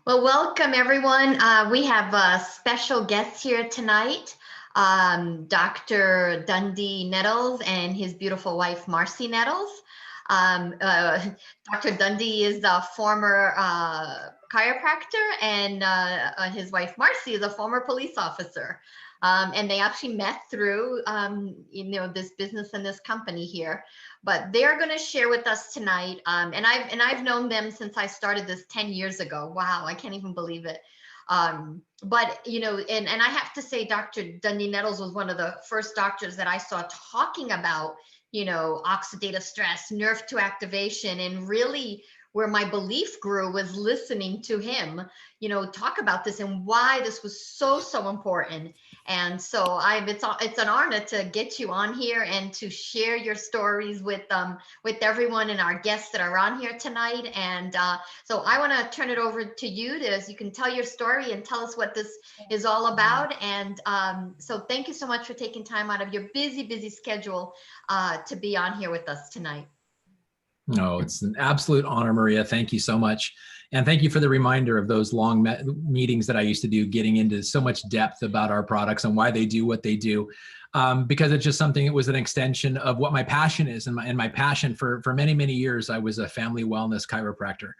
Well, welcome everyone. We have a special guest here tonight, Dr. Dondee Nettles and his beautiful wife, Marci Nettles. Um, uh, Dr. Dondee is a former chiropractor, and his wife, Marci, is a former police officer. And they actually met through, this business and this company here. But they're going to share with us tonight. And I've known them since I started this 10 years ago. Wow, I can't even believe it. But and I have to say, Dr. Dondee Nettles was one of the first doctors that I saw talking about, oxidative stress, nerve to activation, and really where my belief grew was listening to him, talk about this and why this was so important. And so it's an honor to get you on here and to share your stories with everyone and our guests that are on here tonight. And so I want to turn it over to you as you can tell your story and tell us what this is all about. And so thank you so much for taking time out of your busy schedule to be on here with us tonight. No, it's an absolute honor, Maria. Thank you so much. And thank you for the reminder of those long meetings that I used to do, getting into so much depth about our products and why they do what they do. Because it's just something, it was an extension of what my passion is. And my passion for many years, I was a family wellness chiropractor.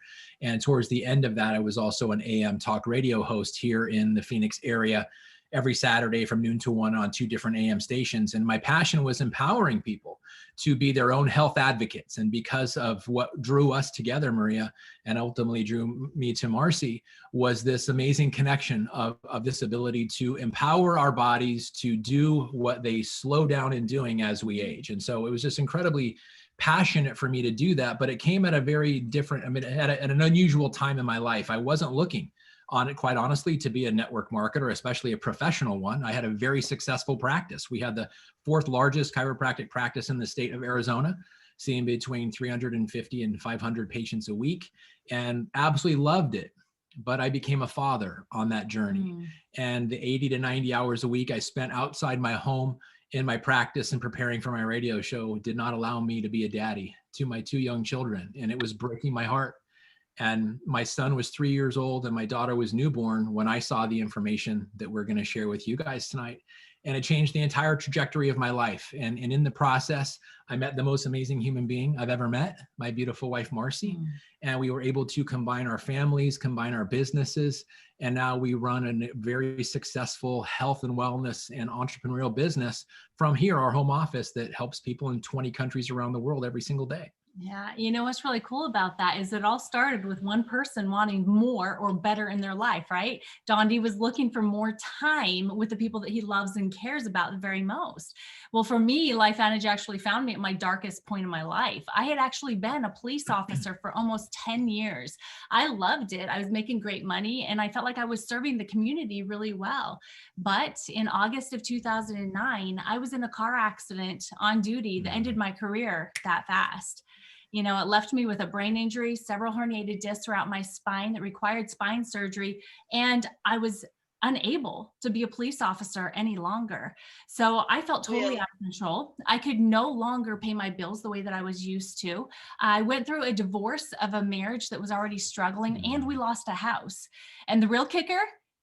And towards the end of that, I was also an AM talk radio host here in the Phoenix area every Saturday from noon to 1 on 2 different AM stations. And my passion was empowering people to be their own health advocates. And because of what drew us together, Maria, and ultimately drew me to Marci, was this amazing connection of this ability to empower our bodies to do what they slow down in doing as we age. And so it was just incredibly passionate for me to do that, but it came at a very different, at an unusual time in my life. I wasn't looking on it, quite honestly, to be a network marketer, especially a professional one. I had a very successful practice. We had the 4th largest chiropractic practice in the state of Arizona, seeing between 350 and 500 patients a week, and absolutely loved it. But I became a father on that journey. And the 80 to 90 hours a week I spent outside my home in my practice and preparing for my radio show did not allow me to be a daddy to my 2 young children. And it was breaking my heart. And my son was 3 years old and my daughter was newborn when I saw the information that we're going to share with you guys tonight. And it changed the entire trajectory of my life. And in the process, I met the most amazing human being I've ever met, my beautiful wife, Marci. And we were able to combine our families, combine our businesses. And now we run a very successful health and wellness and entrepreneurial business from here, our home office that helps people in 20 countries around the world every single day. Yeah, what's really cool about that is it all started with one person wanting more or better in their life, right? Dondee was looking for more time with the people that he loves and cares about the very most. Well, for me, Lifevantage actually found me at my darkest point in my life. I had actually been a police officer for almost 10 years. I loved it. I was making great money and I felt like I was serving the community really well. But in August of 2009, I was in a car accident on duty that ended my career that fast. It left me with a brain injury, several herniated discs throughout my spine that required spine surgery, and I was unable to be a police officer any longer. So I felt totally out of control. I could no longer pay my bills the way that I was used to. I went through a divorce of a marriage that was already struggling, and we lost a house. And the real kicker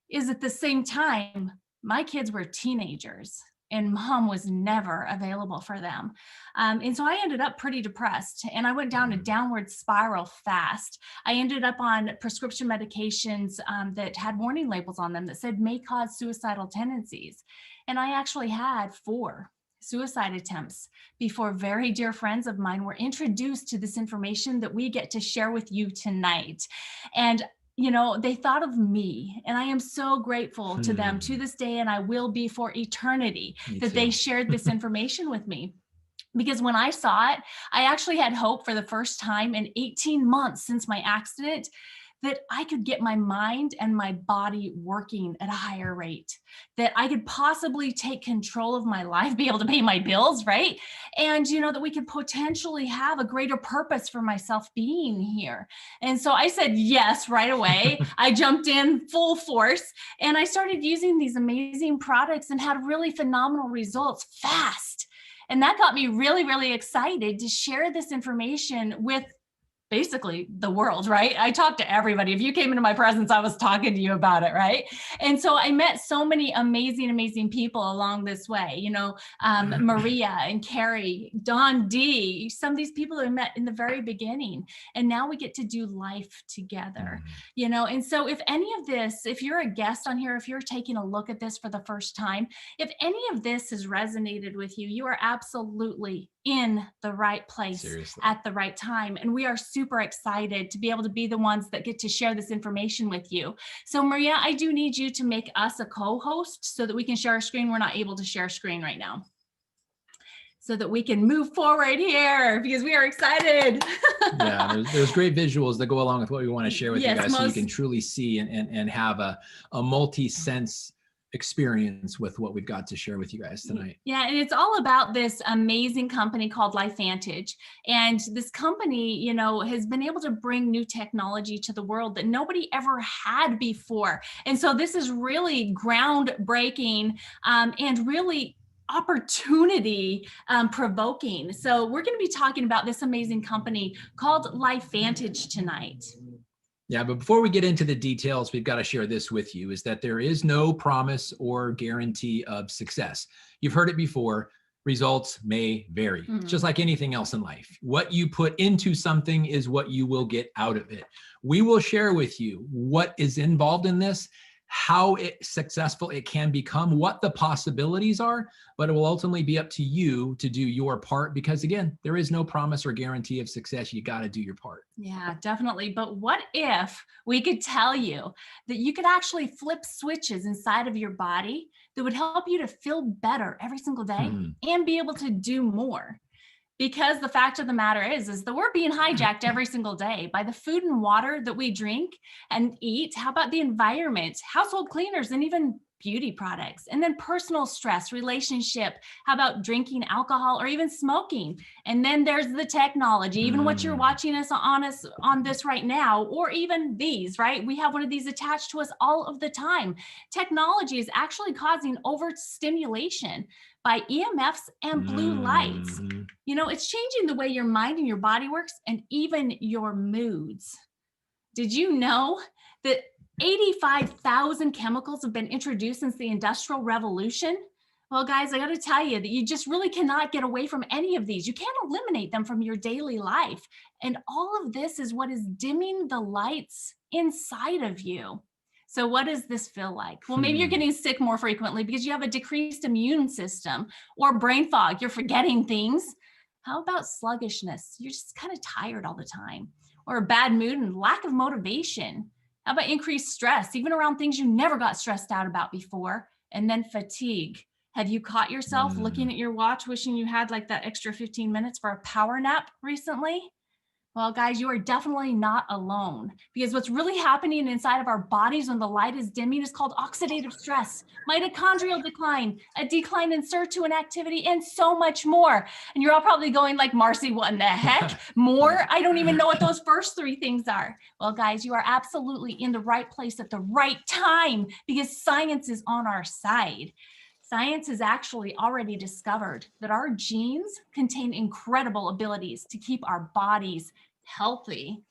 is at the same time, my kids were teenagers. And mom was never available for them. And so I ended up pretty depressed and I went down a downward spiral fast. I ended up on prescription medications that had warning labels on them that said may cause suicidal tendencies. And I actually had 4 suicide attempts before very dear friends of mine were introduced to this information that we get to share with you tonight. And they thought of me, and I am so grateful to them to this day, and I will be for eternity that they shared this information with me. Because when I saw it, I actually had hope for the first time in 18 months since my accident that I could get my mind and my body working at a higher rate, that I could possibly take control of my life, be able to pay my bills, right? And, that we could potentially have a greater purpose for myself being here. And so I said yes right away. I jumped in full force and I started using these amazing products and had really phenomenal results fast. And that got me really, really excited to share this information with basically the world, right? I talked to everybody. If you came into my presence, I was talking to you about it, right? And so I met so many amazing, amazing people along this way, you know, Maria and Carrie, Dondee, some of these people that I met in the very beginning. And now we get to do life together, you know? And so if any of this, if you're a guest on here, if you're taking a look at this for the first time, if any of this has resonated with you, you are absolutely in the right place. Seriously. At the right time. And we are super excited to be able to be the ones that get to share this information with you. So Maria, I do need you to make us a co-host so that we can share our screen. We're not able to share screen right now, so that we can move forward here because we are excited. Yeah, there's great visuals that go along with what we want to share with you guys, so you can truly see and have a multi-sense experience with what we've got to share with you guys tonight. Yeah, and it's all about this amazing company called Lifevantage. And this company, you know, has been able to bring new technology to the world that nobody ever had before. And so this is really groundbreaking and really opportunity provoking. So we're going to be talking about this amazing company called Lifevantage tonight. Yeah, but before we get into the details, we've got to share this with you, is that there is no promise or guarantee of success. You've heard it before, results may vary. It's just like anything else in life. What you put into something is what you will get out of it. We will share with you what is involved in this, how successful it can become, what the possibilities are, but it will ultimately be up to you to do your part, because again, there is no promise or guarantee of success. You got to do your part. Yeah, definitely. But what if we could tell you that you could actually flip switches inside of your body that would help you to feel better every single day and be able to do more? Because the fact of the matter is that we're being hijacked every single day by the food and water that we drink and eat. How about the environment, household cleaners, and even beauty products? And then personal stress, relationship. How about drinking alcohol or even smoking? And then there's the technology, even what you're watching us on this right now, or even these, right? We have one of these attached to us all of the time. Technology is actually causing overstimulation by EMFs and blue lights. You know, it's changing the way your mind and your body works and even your moods. Did you know that 85,000 chemicals have been introduced since the Industrial Revolution? Well, guys, I got to tell you that you just really cannot get away from any of these. You can't eliminate them from your daily life. And all of this is what is dimming the lights inside of you. So what does this feel like? Well, maybe you're getting sick more frequently because you have a decreased immune system, or brain fog, you're forgetting things. How about sluggishness? You're just kind of tired all the time, or a bad mood and lack of motivation. How about increased stress, even around things you never got stressed out about before? And then fatigue. Have you caught yourself looking at your watch, wishing you had like that extra 15 minutes for a power nap recently? Well, guys, you are definitely not alone, because what's really happening inside of our bodies when the light is dimming is called oxidative stress, mitochondrial decline, a decline in sirtuin activity, and so much more. And you're all probably going like, Marci, what in the heck? More? I don't even know what those first three things are. Well, guys, you are absolutely in the right place at the right time, because science is on our side. Science has actually already discovered that our genes contain incredible abilities to keep our bodies healthy.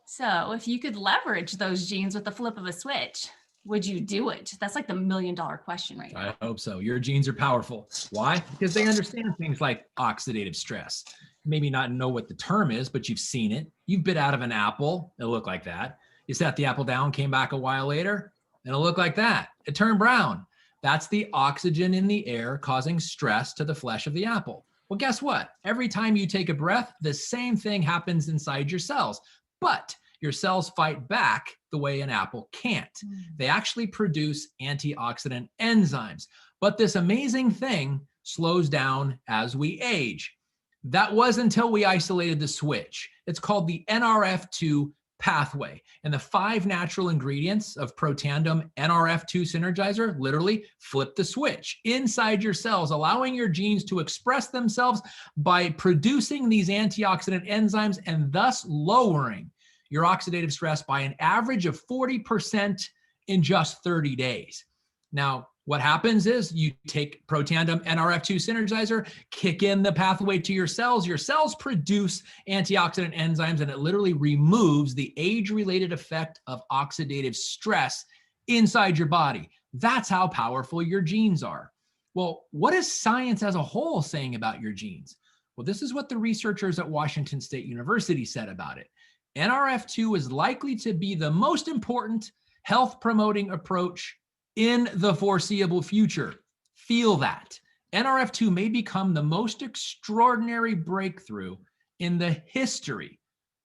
So if you could leverage those genes with the flip of a switch, would you do it? That's like the $1 million question right now. I hope so. Your genes are powerful. Why? Because they understand things like oxidative stress. Maybe not know what the term is, but you've seen it. You've bit out of an apple. It looked like that. You sat the apple down, came back a while later, and it looked like that. It turned brown. That's the oxygen in the air causing stress to the flesh of the apple. Well, guess what? Every time you take a breath, the same thing happens inside your cells, but your cells fight back the way an apple can't. They actually produce antioxidant enzymes, but this amazing thing slows down as we age. That was until we isolated the switch. It's called the NRF2 pathway, and the 5 natural ingredients of Protandim NRF2 synergizer literally flip the switch inside your cells, allowing your genes to express themselves by producing these antioxidant enzymes and thus lowering your oxidative stress by an average of 40% in just 30 days. Now, What happens is you take Protandim NRF2 synergizer, kick in the pathway to your cells. Your cells produce antioxidant enzymes, and it literally removes the age-related effect of oxidative stress inside your body. That's how powerful your genes are. Well, what is science as a whole saying about your genes? Well, this is what the researchers at Washington State University said about it. NRF2 is likely to be the most important health-promoting approach in the foreseeable future. Feel that. NRF2 may become the most extraordinary breakthrough in the history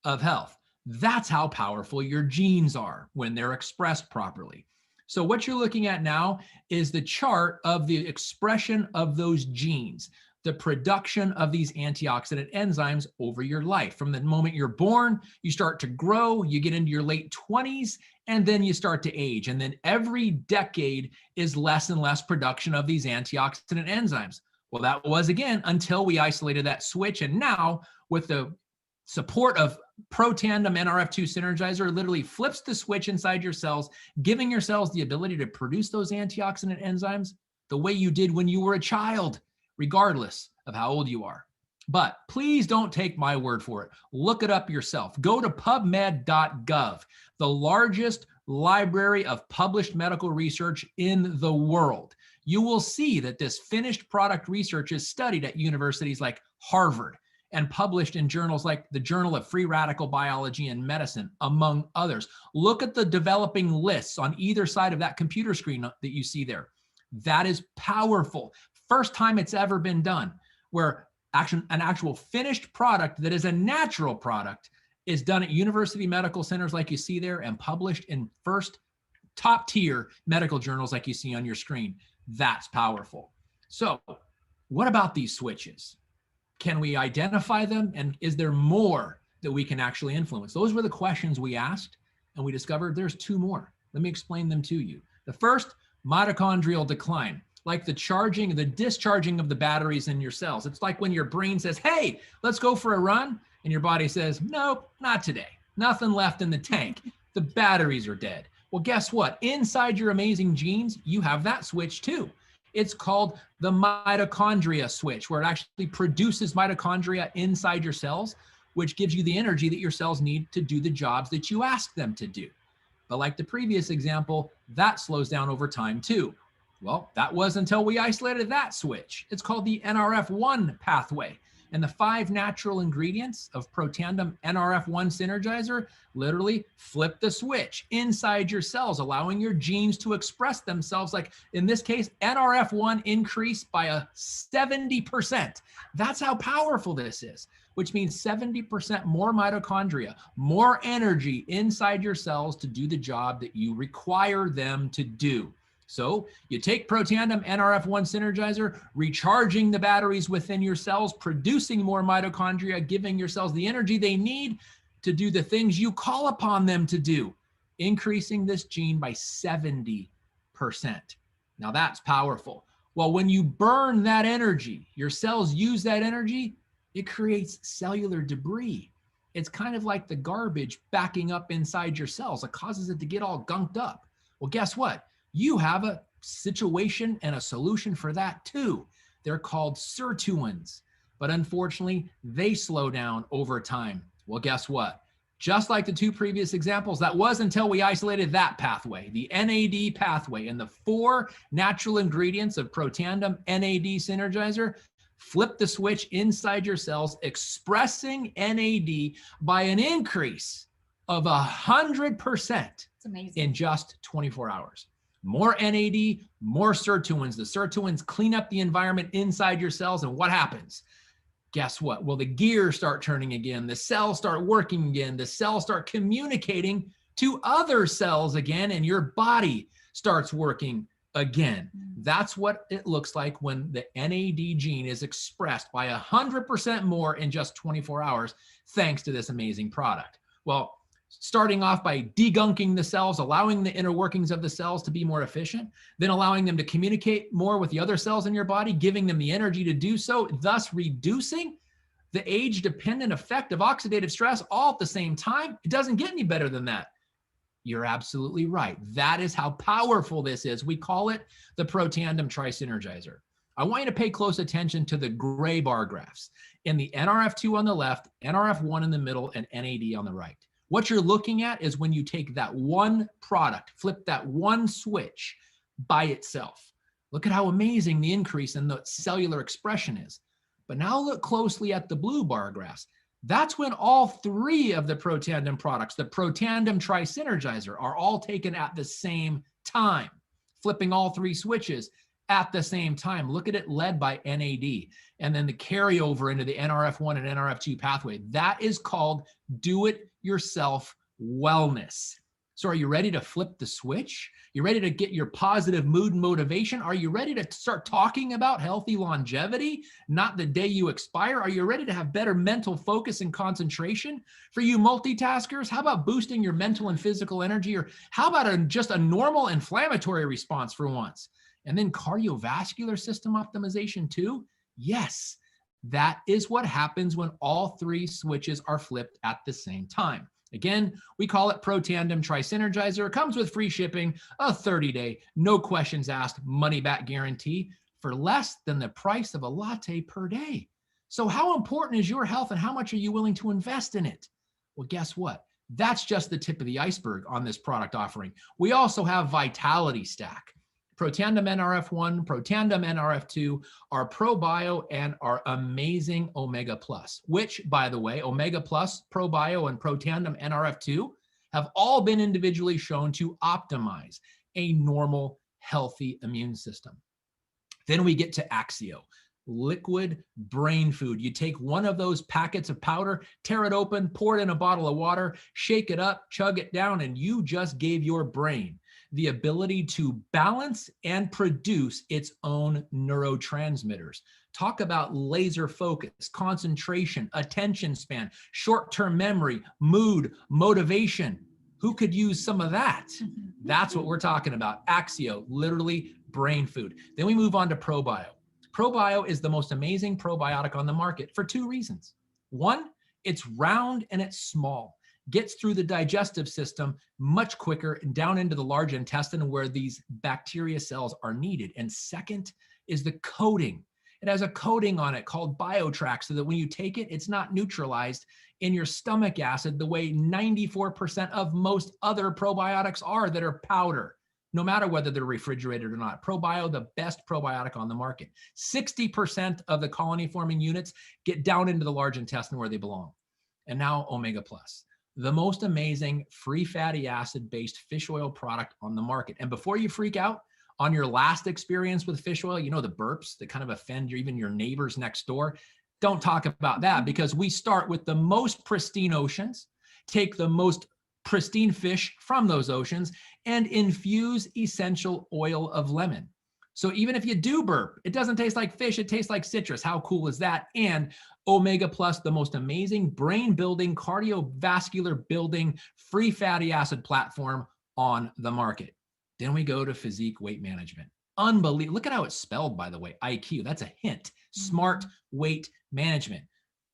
of health. That's how powerful your genes are when they're expressed properly. So what you're looking at now is the chart of the expression of those genes, the production of these antioxidant enzymes over your life. From the moment you're born, you start to grow, you get into your late 20s, and then you start to age. And then every decade is less and less production of these antioxidant enzymes. Well, that was, again, until we isolated that switch. And now, with the support of Protandim NRF2 synergizer, literally flips the switch inside your cells, giving your cells the ability to produce those antioxidant enzymes the way you did when you were a child, regardless of how old you are. But please don't take my word for it. Look it up yourself. Go to pubmed.gov, the largest library of published medical research in the world. You will see that this finished product research is studied at universities like Harvard and published in journals like the Journal of Free Radical Biology and Medicine, among others. Look at the developing lists on either side of that computer screen that you see there. That is powerful. First time it's ever been done, where an actual finished product that is a natural product is done at university medical centers like you see there and published in first top tier medical journals like you see on your screen. That's powerful. So what about these switches? Can we identify them? And is there more that we can actually influence? Those were the questions we asked, and we discovered there's two more. Let me explain them to you. The first, mitochondrial decline. Like the discharging of the batteries in your cells. It's like when your brain says, hey, let's go for a run. And your body says, nope, not today. Nothing left in the tank. The batteries are dead. Well, guess what? Inside your amazing genes, you have that switch too. It's called the mitochondria switch, where it actually produces mitochondria inside your cells, which gives you the energy that your cells need to do the jobs that you ask them to do. But like the previous example, that slows down over time too. Well, that was until we isolated that switch. It's called the NRF1 pathway. And the 5 natural ingredients of Protandim NRF1 synergizer literally flip the switch inside your cells, allowing your genes to express themselves. Like in this case, NRF1 increased by a 70%. That's how powerful this is, which means 70% more mitochondria, more energy inside your cells to do the job that you require them to do. So you take Protandim NRF1 synergizer, recharging the batteries within your cells, producing more mitochondria, giving your cells the energy they need to do the things you call upon them to do, increasing this gene by 70%. Now that's powerful. Well, when you burn that energy, your cells use that energy, it creates cellular debris. It's kind of like the garbage backing up inside your cells. It causes it to get all gunked up. Well, guess what? You have a situation and a solution for that too. They're called sirtuins, but unfortunately, they slow down over time. Well, guess what? Just like the 2 previous examples, that was until we isolated that pathway, the NAD pathway, and the 4 natural ingredients of Protandim NAD synergizer flip the switch inside your cells, expressing NAD by an increase of 100% in just 24 hours. More NAD, more sirtuins. The sirtuins clean up the environment inside your cells, and what happens? Guess what? Well, the gears start turning again. The cells start working again. The cells start communicating to other cells again, and your body starts working again. That's what it looks like when the NAD gene is expressed by 100% more in just 24 hours, thanks to this amazing product. Well, starting off by degunking the cells, allowing the inner workings of the cells to be more efficient, then allowing them to communicate more with the other cells in your body, giving them the energy to do so, thus reducing the age-dependent effect of oxidative stress all at the same time. It doesn't get any better than that. You're absolutely right. That is how powerful this is. We call it the Protandim Tri-Synergizer. I want you to pay close attention to the gray bar graphs. In the NRF2 on the left, NRF1 in the middle, and NAD on the right. What you're looking at is when you take that one product, flip that one switch by itself. Look at how amazing the increase in the cellular expression is. But now look closely at the blue bar graphs. That's when all three of the Protandim products, the Protandim Tri-Synergizer, are all taken at the same time, flipping all three switches at the same time. Look at it led by NAD, and then the carryover into the NRF1 and NRF2 pathway. That is called do-it-yourself wellness. So are you ready to flip the switch? You ready to get your positive mood and motivation? Are you ready to start talking about healthy longevity, not the day you expire? Are you ready to have better mental focus and concentration? For you multitaskers, how about boosting your mental and physical energy? Or how about just a normal inflammatory response for once? And then cardiovascular system optimization too? Yes, that is what happens when all three switches are flipped at the same time. Again, we call it Protandim Tri-Synergizer. It comes with free shipping, a 30-day, no questions asked, money-back guarantee for less than the price of a latte per day. So how important is your health and how much are you willing to invest in it? Well, guess what? That's just the tip of the iceberg on this product offering. We also have Vitality Stack. Protandim NRF1, Protandim NRF2, our ProBio, and our amazing Omega Plus, which, by the way, Omega Plus, ProBio, and Protandim NRF2 have all been individually shown to optimize a normal, healthy immune system. Then we get to Axio, liquid brain food. You take one of those packets of powder, tear it open, pour it in a bottle of water, shake it up, chug it down, and you just gave your brain the ability to balance and produce its own neurotransmitters. Talk about laser focus, concentration, attention span, short-term memory, mood, motivation. Who could use some of that? That's what we're talking about. Axio, literally brain food. Then we move on to ProBio. ProBio is the most amazing probiotic on the market for two reasons. One, it's round and it's small. Gets through the digestive system much quicker and down into the large intestine where these bacteria cells are needed. And second is the coating. It has a coating on it called BioHACK so that when you take it, it's not neutralized in your stomach acid the way 94% of most other probiotics are that are powder, no matter whether they're refrigerated or not. ProBio, the best probiotic on the market. 60% of the colony forming units get down into the large intestine where they belong. And now Omega Plus, the most amazing free fatty acid-based fish oil product on the market. And before you freak out on your last experience with fish oil, you know, the burps that kind of offend even your neighbors next door, don't talk about that, because we start with the most pristine oceans, take the most pristine fish from those oceans, and infuse essential oil of lemon. So even if you do burp, it doesn't taste like fish, it tastes like citrus. How cool is that? And Omega Plus, the most amazing brain building, cardiovascular building, free fatty acid platform on the market. Then we go to physique weight management. Unbelievable. Look at how it's spelled, by the way, IQ. That's a hint. Smart weight management.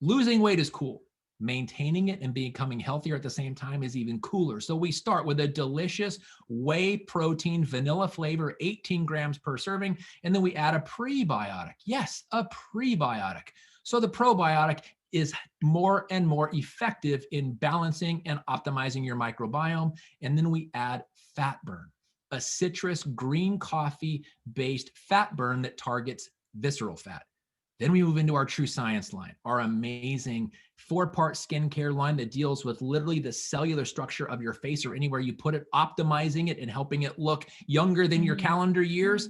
Losing weight is cool. Maintaining it and becoming healthier at the same time is even cooler. So we start with a delicious whey protein, vanilla flavor, 18 grams per serving, and then we add a prebiotic. Yes, a prebiotic. So the probiotic is more and more effective in balancing and optimizing your microbiome. And then we add fat burn, a citrus green coffee based fat burn that targets visceral fat. Then we move into our True Science line, our amazing 4-part skincare line that deals with literally the cellular structure of your face or anywhere you put it, optimizing it and helping it look younger than your calendar years.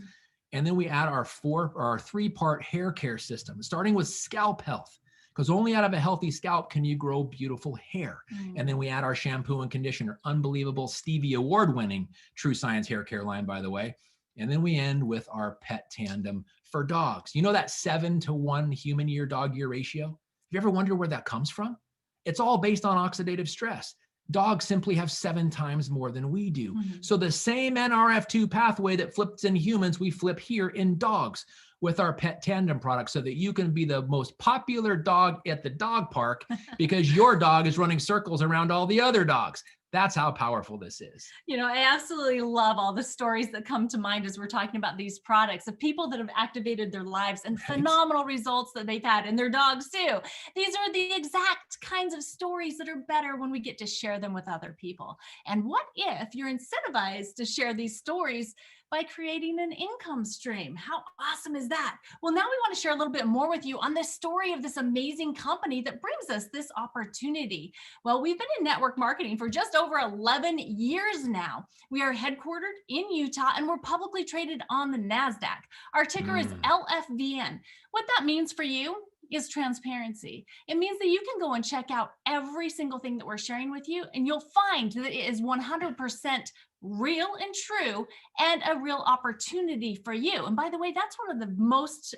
And then we add our 3-part hair care system, starting with scalp health, because only out of a healthy scalp can you grow beautiful hair. And then we add our shampoo and conditioner, unbelievable Stevie Award-winning True Science hair care line, by the way. And then we end with our pet tandem for dogs. You know that 7-to-1 human year dog year ratio? Have you ever wondered where that comes from? It's all based on oxidative stress. Dogs simply have 7 times more than we do. So the same NRF2 pathway that flips in humans, we flip here in dogs with our pet tandem product so that you can be the most popular dog at the dog park because your dog is running circles around all the other dogs. That's how powerful this is. You know, I absolutely love all the stories that come to mind as we're talking about these products of people that have activated their lives and phenomenal results that they've had, and their dogs too. These are the exact kinds of stories that are better when we get to share them with other people. And what if you're incentivized to share these stories by creating an income stream? How awesome is that? Well, now we want to share a little bit more with you on the story of this amazing company that brings us this opportunity. Well, we've been in network marketing for just over 11 years now. We are headquartered in Utah and we're publicly traded on the NASDAQ. Our ticker is LFVN. What that means for you is transparency. It means that you can go and check out every single thing that we're sharing with you, and you'll find that it is 100% real and true and a real opportunity for you. And by the way, that's one of the most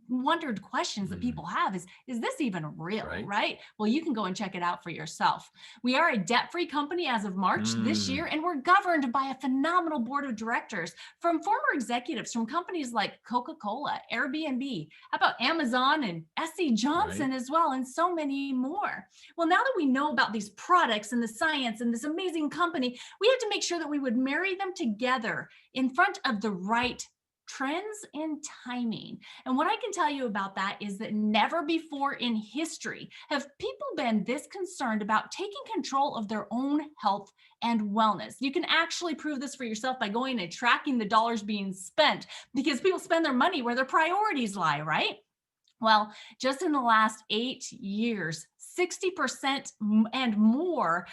wondered questions that people have is this even real, right? Well, you can go and check it out for yourself. We are a debt-free company as of March this year, and we're governed by a phenomenal board of directors from former executives from companies like Coca-Cola, Airbnb, how about Amazon and SC Johnson as well, and so many more. Well, now that we know about these products and the science and this amazing company, we had to make sure that we would marry them together in front of the right trends and timing. And what I can tell you about that is that never before in history have people been this concerned about taking control of their own health and wellness. You can actually prove this for yourself by going and tracking the dollars being spent, because people spend their money where their priorities lie, right? Well, just in the last 8 years, 60% and more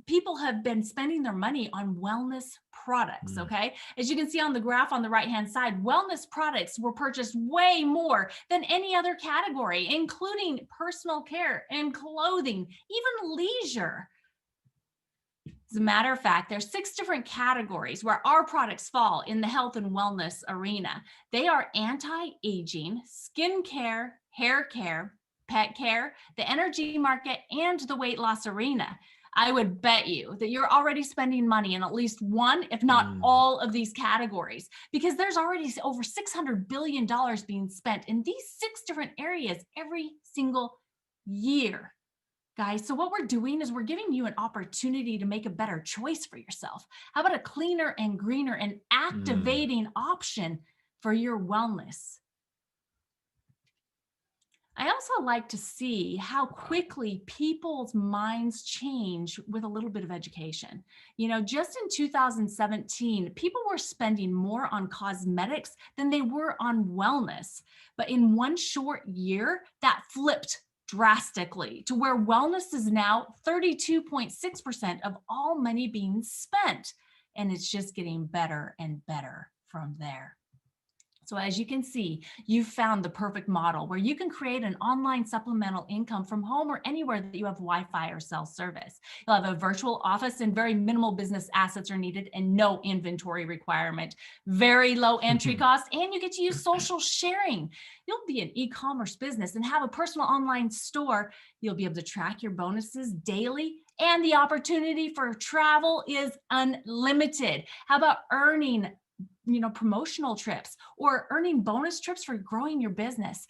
people have been spending their money on wellness products, okay? As you can see on the graph on the right-hand side, wellness products were purchased way more than any other category, including personal care and clothing, even leisure. As a matter of fact, there's 6 different categories where our products fall in the health and wellness arena. They are anti-aging, skin care, hair care, pet care, the energy market, and the weight loss arena. I would bet you that you're already spending money in at least one, if not all of these categories, because there's already over $600 billion being spent in these 6 different areas every single year. Guys, so what we're doing is we're giving you an opportunity to make a better choice for yourself. How about a cleaner and greener and activating option for your wellness? I also like to see how quickly people's minds change with a little bit of education. You know, just in 2017, people were spending more on cosmetics than they were on wellness. But in one short year, that flipped drastically to where wellness is now 32.6% of all money being spent. And it's just getting better and better from there. So as you can see, you've found the perfect model where you can create an online supplemental income from home or anywhere that you have Wi-Fi or cell service. You'll have a virtual office and very minimal business assets are needed and no inventory requirement, very low entry cost, and you get to use social sharing. You'll be an e-commerce business and have a personal online store. You'll be able to track your bonuses daily, and the opportunity for travel is unlimited. How about earning promotional trips or earning bonus trips for growing your business,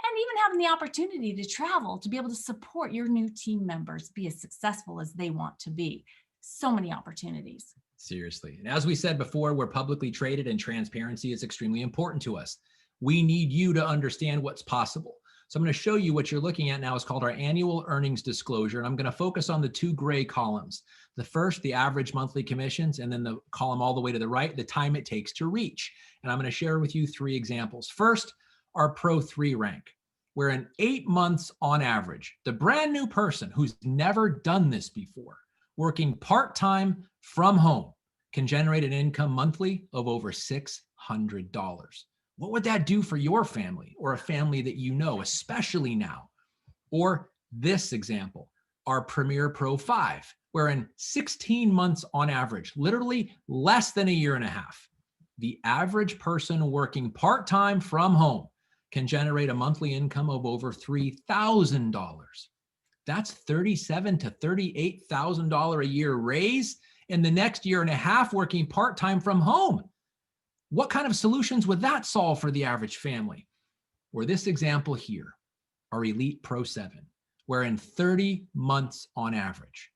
and even having the opportunity to travel to be able to support your new team members be as successful as they want to be. So many opportunities. Seriously. And as we said before, we're publicly traded and transparency is extremely important to us. We need you to understand what's possible. So I'm going to show you what you're looking at now is called our annual earnings disclosure. And I'm going to focus on the 2 gray columns. The first, the average monthly commissions, and then the column all the way to the right, the time it takes to reach. And I'm going to share with you 3 examples. First, our Pro 3 rank, where in 8 months on average, the brand new person who's never done this before, working part-time from home, can generate an income monthly of over $600. What would that do for your family or a family that you know, especially now? Or this example, our Premier Pro 5, where in 16 months on average, literally less than a year and a half, the average person working part-time from home can generate a monthly income of over $3,000. That's $37,000 to $38,000 a year raise in the next year and a half working part-time from home. What kind of solutions would that solve for the average family? Or this example here, our Elite Pro 7, where in 30 months on average,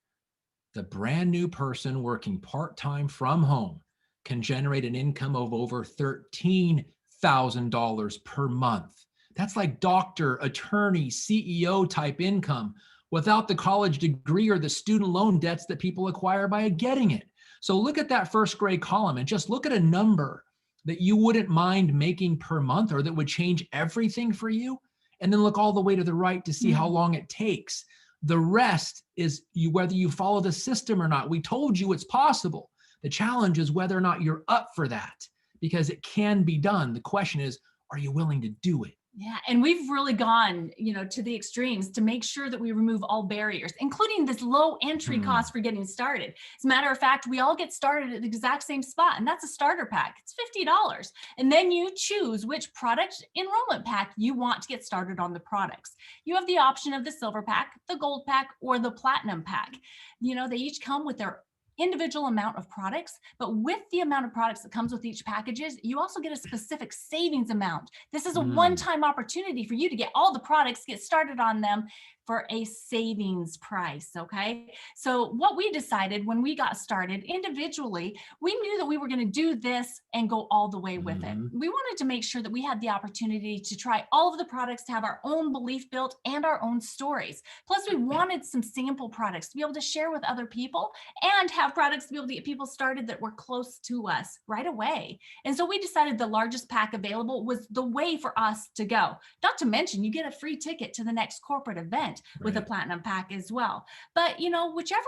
the brand new person working part-time from home can generate an income of over $13,000 per month. That's like doctor, attorney, CEO type income without the college degree or the student loan debts that people acquire by getting it. So look at that first gray column and just look at a number that you wouldn't mind making per month or that would change everything for you. And then look all the way to the right to see how long it takes. The rest is whether you follow the system or not. We told you it's possible. The challenge is whether or not you're up for that, because it can be done. The question is, are you willing to do it? Yeah, and we've really gone, to the extremes to make sure that we remove all barriers, including this low entry cost for getting started. As a matter of fact, we all get started at the exact same spot, and that's a starter pack. It's $50. And then you choose which product enrollment pack you want to get started on the products. You have the option of the silver pack, the gold pack, or the platinum pack. They each come with their individual amount of products, but with the amount of products that comes with each packages, you also get a specific savings amount. This is a one-time opportunity for you to get all the products, get started on them for a savings price, okay? So what we decided when we got started individually, we knew that we were gonna do this and go all the way with it. We wanted to make sure that we had the opportunity to try all of the products, to have our own belief built and our own stories. Plus we wanted some sample products to be able to share with other people and have products to be able to get people started that were close to us right away. And so we decided the largest pack available was the way for us to go. Not to mention you get a free ticket to the next corporate event with a platinum pack as well. But whichever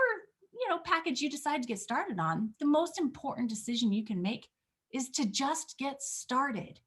package you decide to get started on, the most important decision you can make is to just get started.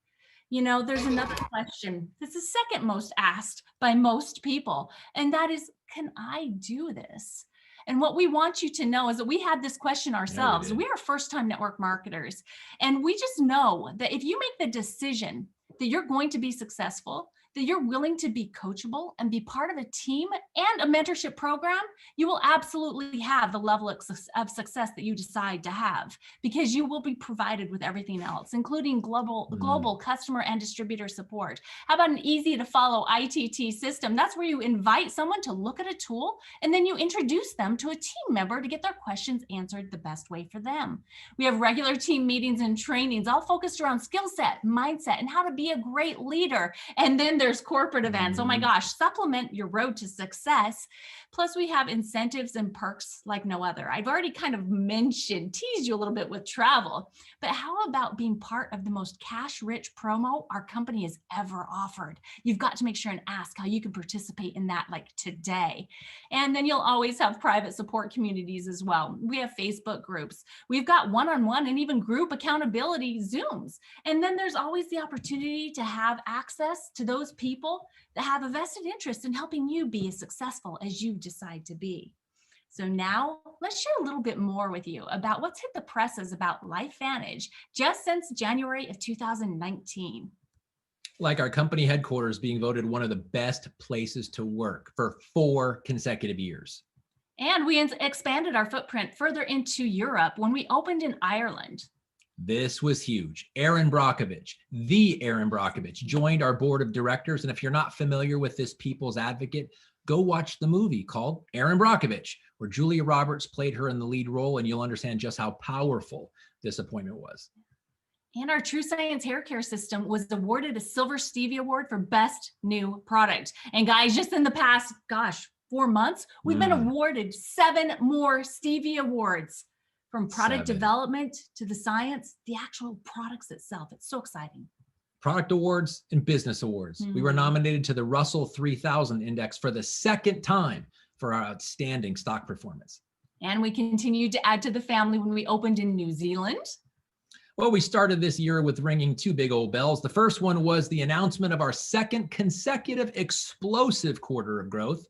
There's another question that's the second most asked by most people, and that is, can I do this? And what we want you to know is that we had this question ourselves. We are first-time network marketers, and we just know that if you make the decision that you're going to be successful, that you're willing to be coachable and be part of a team and a mentorship program, you will absolutely have the level of success that you decide to have, because you will be provided with everything else, including global customer and distributor support. How about an easy to follow ITT system? That's where you invite someone to look at a tool and then you introduce them to a team member to get their questions answered the best way for them. We have regular team meetings and trainings, all focused around skill set, mindset, and how to be a great leader. And then there's corporate events. Oh my gosh, supplement your road to success. Plus we have incentives and perks like no other. I've already kind of teased you a little bit with travel, but how about being part of the most cash-rich promo our company has ever offered? You've got to make sure and ask how you can participate in that like today. And then you'll always have private support communities as well. We have Facebook groups. We've got one-on-one and even group accountability Zooms. And then there's always the opportunity to have access to those people that have a vested interest in helping you be as successful as you decide to be. So now let's share a little bit more with you about what's hit the presses about Lifevantage just since January of 2019. Like our company headquarters being voted one of the best places to work for 4 consecutive years. And we expanded our footprint further into Europe when we opened in Ireland. This was huge. Aaron Brockovich, the Aaron Brockovich, joined our board of directors. And if you're not familiar with this people's advocate, go watch the movie called Aaron Brockovich, where Julia Roberts played her in the lead role, and you'll understand just how powerful this appointment was. And our True Science hair care system was awarded a Silver Stevie Award for Best New Product. And guys, just in the past, 4 months, we've been awarded 7 more Stevie Awards. From product development to the science, the actual products itself. It's so exciting. Product awards and business awards. We were nominated to the Russell 3000 Index for the 2nd time for our outstanding stock performance. And we continued to add to the family when we opened in New Zealand. Well, we started this year with ringing 2 big old bells. The first one was the announcement of our 2nd consecutive explosive quarter of growth.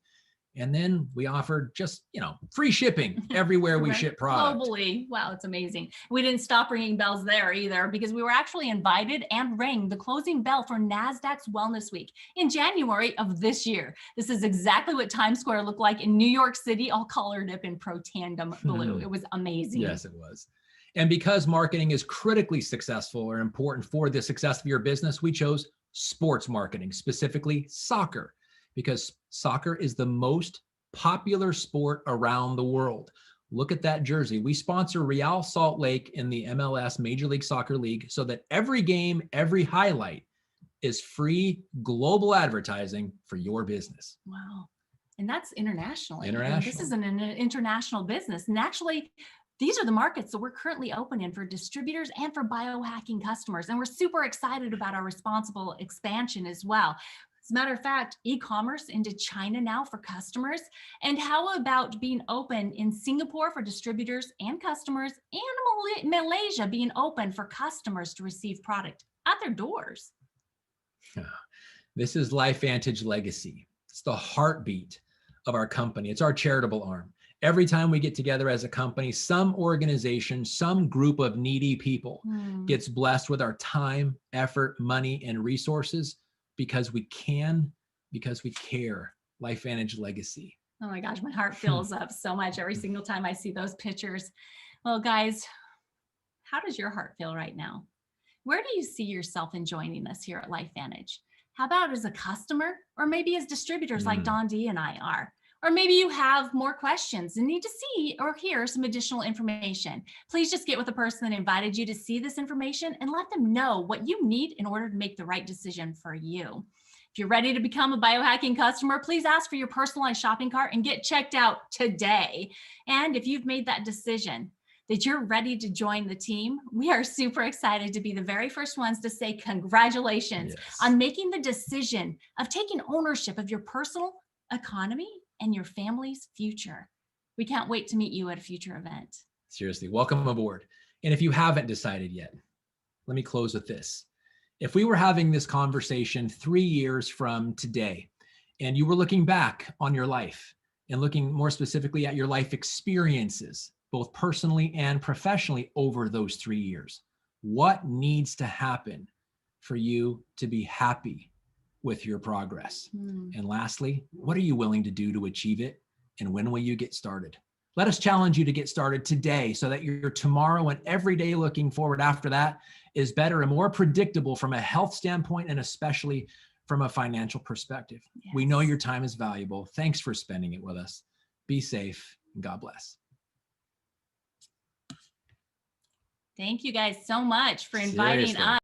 And then we offered just, free shipping everywhere we ship product. Globally. Wow, it's amazing. We didn't stop ringing bells there either, because we were actually invited and rang the closing bell for NASDAQ's Wellness Week in January of this year. This is exactly what Times Square looked like in New York City, all colored up in Pro Tandem blue. It was amazing. Yes, it was. And because marketing is critically successful or important for the success of your business, we chose sports marketing, specifically soccer, because soccer is the most popular sport around the world. Look at that jersey. We sponsor Real Salt Lake in the MLS Major League Soccer League so that every game, every highlight is free global advertising for your business. Wow. And that's internationally. International. This is an international business. And actually, these are the markets that we're currently open in for distributors and for biohacking customers. And we're super excited about our responsible expansion as well. As a matter of fact, e-commerce into China now for customers. And how about being open in Singapore for distributors and customers, and Malaysia being open for customers to receive product at their doors? This is Lifevantage Legacy. It's the heartbeat of our company. It's our charitable arm. Every time we get together as a company, some organization, some group of needy people gets blessed with our time, effort, money, and resources because we can, because we care. Lifevantage Legacy. Oh my gosh, my heart fills up so much every single time I see those pictures. Well, guys, how does your heart feel right now? Where do you see yourself enjoying this here at Lifevantage? How about as a customer, or maybe as distributors like Dondee and I are? Or maybe you have more questions and need to see or hear some additional information. Please just get with the person that invited you to see this information and let them know what you need in order to make the right decision for you. If you're ready to become a biohacking customer, please ask for your personalized shopping cart and get checked out today. And if you've made that decision that you're ready to join the team, we are super excited to be the very first ones to say congratulations on making the decision of taking ownership of your personal economy and your family's future. We can't wait to meet you at a future event. Seriously, welcome aboard. And if you haven't decided yet, let me close with this. If we were having this conversation 3 years from today, and you were looking back on your life and looking more specifically at your life experiences, both personally and professionally over those 3 years, what needs to happen for you to be happy with your progress? And lastly, what are you willing to do to achieve it? And when will you get started? Let us challenge you to get started today so that your tomorrow and every day looking forward after that is better and more predictable from a health standpoint, and especially from a financial perspective. We know your time is valuable. Thanks for spending it with us. Be safe and God bless. Thank you guys so much for inviting us.